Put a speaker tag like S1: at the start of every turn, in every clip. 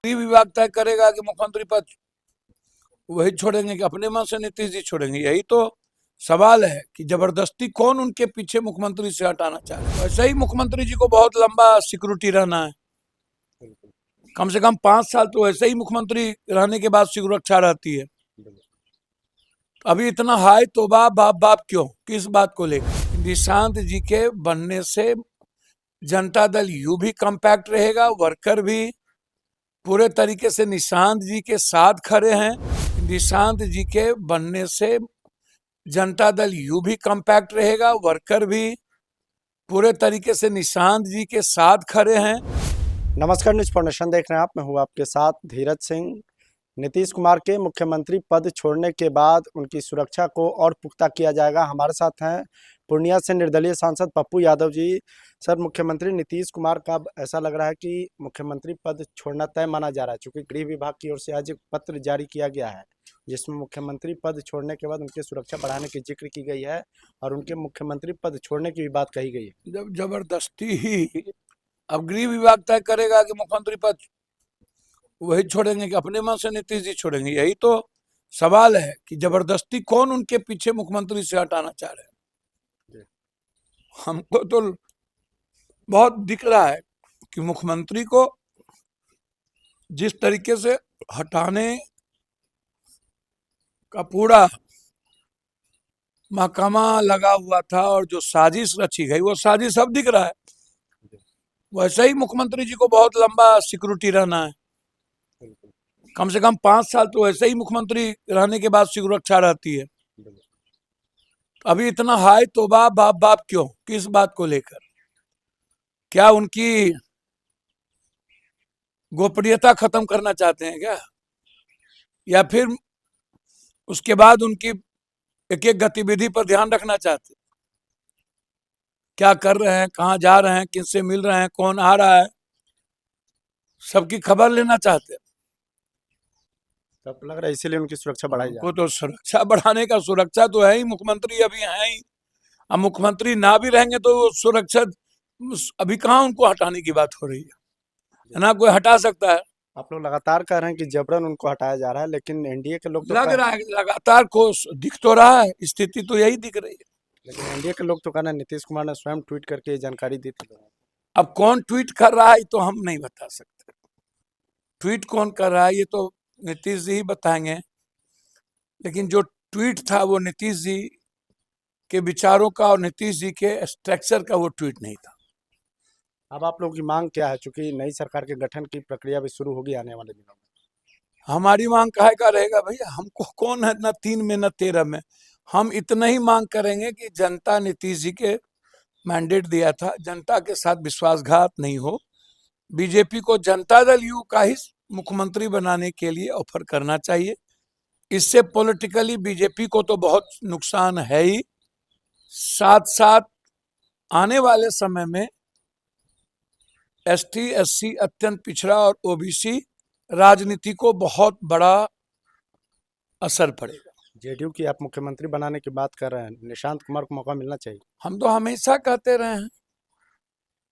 S1: गृह विभाग तय करेगा कि मुख्यमंत्री पद वही छोड़ेंगे कि अपने मन से नीतीश जी छोड़ेंगे। यही तो सवाल है कि जबरदस्ती कौन उनके पीछे मुख्यमंत्री से हटाना चाह रहे हैं। वैसे ही मुख्यमंत्री जी को बहुत लंबा सिक्योरिटी रहना है, कम से कम 5 साल तो वैसे ही मुख्यमंत्री रहने के बाद सुरक्षा रहती है। अभी इतना हाई तो बाप बाप क्यों, किस बात को लेकर? निशांत जी के बनने से जनता दल यू भी कम्पैक्ट रहेगा, वर्कर भी पूरे तरीके से निशांत जी के साथ खड़े हैं। निशांत जी के बनने से जनता दल यू भी कम्पैक्ट रहेगा, वर्कर भी पूरे तरीके से निशांत जी के साथ खड़े हैं।
S2: नमस्कार, न्यूज फॉर नेशन देख रहे हैं आप। मैं हूं आपके साथ धीरज सिंह। नीतीश कुमार के मुख्यमंत्री पद छोड़ने के बाद उनकी सुरक्षा को और पुख्ता किया जाएगा। हमारे साथ हैं पूर्णिया से निर्दलीय सांसद पप्पू यादव जी। सर, मुख्यमंत्री नीतीश कुमार का ऐसा लग रहा है कि मुख्यमंत्री पद छोड़ना तय माना जा रहा है, क्योंकि गृह विभाग की ओर से आज एक पत्र जारी किया गया है जिसमें मुख्यमंत्री पद छोड़ने के बाद उनकी सुरक्षा बढ़ाने की जिक्र की गई है और उनके मुख्यमंत्री पद छोड़ने की भी बात कही गई है।
S1: जब जबरदस्ती ही अब गृह विभाग तय करेगा कि मुख्यमंत्री पद वही छोड़ेंगे कि अपने मन से नीतीश जी छोड़ेंगे। यही तो सवाल है कि जबरदस्ती कौन उनके पीछे मुख्यमंत्री से हटाना चाह रहे हैं। हमको तो बहुत दिख रहा है कि मुख्यमंत्री को जिस तरीके से हटाने का पूरा महकमा लगा हुआ था और जो साजिश रची गई, वो साजिश अब दिख रहा है। वैसे ही मुख्यमंत्री जी को बहुत लंबा सिक्योरिटी रहना है, कम से कम 5 साल तो वैसे ही मुख्यमंत्री रहने के बाद सुरक्षा रहती है। अभी इतना हाई तो बाप क्यों, किस बात को लेकर? क्या उनकी गोपनीयता खत्म करना चाहते हैं क्या, या फिर उसके बाद उनकी एक एक गतिविधि पर ध्यान रखना चाहते हैं? क्या कर रहे हैं, कहाँ जा रहे हैं, किससे मिल रहे हैं, कौन आ रहा है, सबकी खबर लेना चाहते हैं।
S2: तब लग रहा है इसीलिए उनकी सुरक्षा बढ़ाई जाए।
S1: तो सुरक्षा बढ़ाने का, सुरक्षा तो है ही, मुख्यमंत्री अभी है ही। अब मुख्यमंत्री ना भी रहेंगे तो सुरक्षा अभी कहाँ उनको हटाने की बात हो रही है ना, कोई हटा सकता है।
S2: आप लोग लगातार कह रहे हैं कि जबरन उनको हटाया जा रहा है, लेकिन एनडीए के लोग तो
S1: लग रहा है लगातार को दिख तो रहा है, स्थिति तो यही दिख रही है।
S2: लेकिन एनडीए के लोग तो कह रहे हैं नीतीश कुमार ने स्वयं ट्वीट करके ये जानकारी दी थी।
S1: अब कौन ट्वीट कर रहा है तो हम नहीं बता सकते। ट्वीट कौन कर रहा है ये तो नीतीश जी ही बताएंगे, लेकिन जो ट्वीट था वो नीतीश जी के विचारों का और नीतीश जी के स्ट्रक्चर का वो ट्वीट नहीं था।
S2: अब आप लोगों की मांग क्या है, चूंकि नई सरकार के गठन की प्रक्रिया भी शुरू होगी आने वाले दिनों में?
S1: हमारी मांग काहे का रहेगा भैया, हमको कौन है न 3 में न 13 में। हम इतना ही मांग करेंगे कि जनता नीतीश जी के मैंडेट दिया था, जनता के साथ विश्वासघात नहीं हो। बीजेपी को जनता दल यू का ही मुख्यमंत्री बनाने के लिए ऑफर करना चाहिए। इससे पॉलिटिकली बीजेपी को तो बहुत नुकसान है ही, साथ साथ आने वाले समय में एसटी एससी अत्यंत पिछड़ा और ओबीसी राजनीति को बहुत बड़ा असर पड़ेगा।
S2: जेडीयू की आप मुख्यमंत्री बनाने की बात कर रहे हैं, निशांत कुमार को मौका मिलना चाहिए।
S1: हम तो हमेशा कहते रहे हैं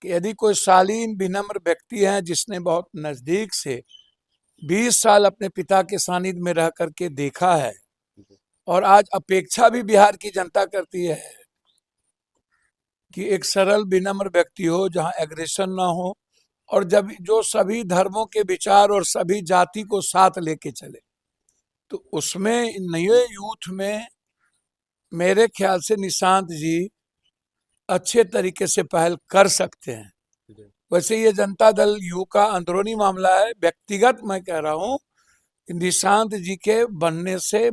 S1: कि यदि कोई शालीन विनम्र व्यक्ति है जिसने बहुत नजदीक से 20 साल अपने पिता के सानिध्य में रह करके देखा है, और आज अपेक्षा भी बिहार की जनता करती है कि एक सरल विनम्र व्यक्ति हो जहां एग्रेशन ना हो, और जब जो सभी धर्मों के विचार और सभी जाति को साथ लेके चले, तो उसमें नए यूथ में मेरे ख्याल से निशांत जी अच्छे तरीके से पहल कर सकते हैं। वैसे ये जनता दल यू का अंदरूनी मामला है, व्यक्तिगत मैं कह रहा हूँ कि निशांत जी के बनने से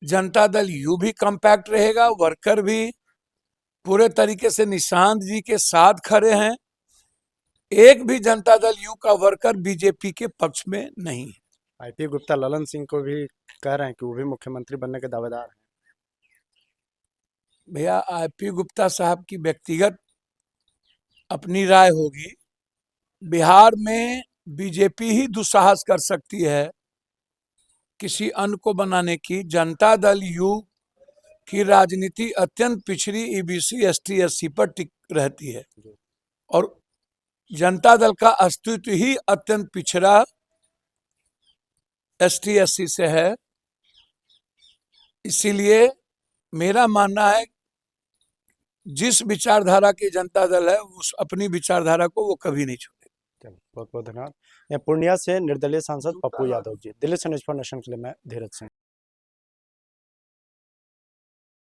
S1: जनता दल यू भी कम्पैक्ट रहेगा, वर्कर भी पूरे तरीके से निशांत जी के साथ खड़े हैं। एक भी जनता दल यू का वर्कर बीजेपी के पक्ष में नहीं है।
S2: आईपी गुप्ता ललन सिंह को भी कह रहे हैं कि वो भी मुख्यमंत्री बनने के दावेदार हैं।
S1: भैया, आईपी गुप्ता साहब की व्यक्तिगत अपनी राय होगी। बिहार में बीजेपी ही दुस्साहस कर सकती है किसी अन्य को बनाने की। जनता दल यू की राजनीति अत्यंत पिछड़ी ईबीसी एसटी एससी पर टिक रहती है, और जनता दल का अस्तित्व ही अत्यंत पिछड़ा ST SC से है। इसीलिए मेरा मानना है जिस विचारधारा की जनता दल है उस अपनी विचारधारा को वो कभी नहीं छोड़े।
S2: बहुत बहुत धन्यवाद। पूर्णिया से निर्दलीय सांसद पप्पू यादव जी। दिल्ली से न्यूज़ फॉर नेशन के लिए मैं धीरज सिंह।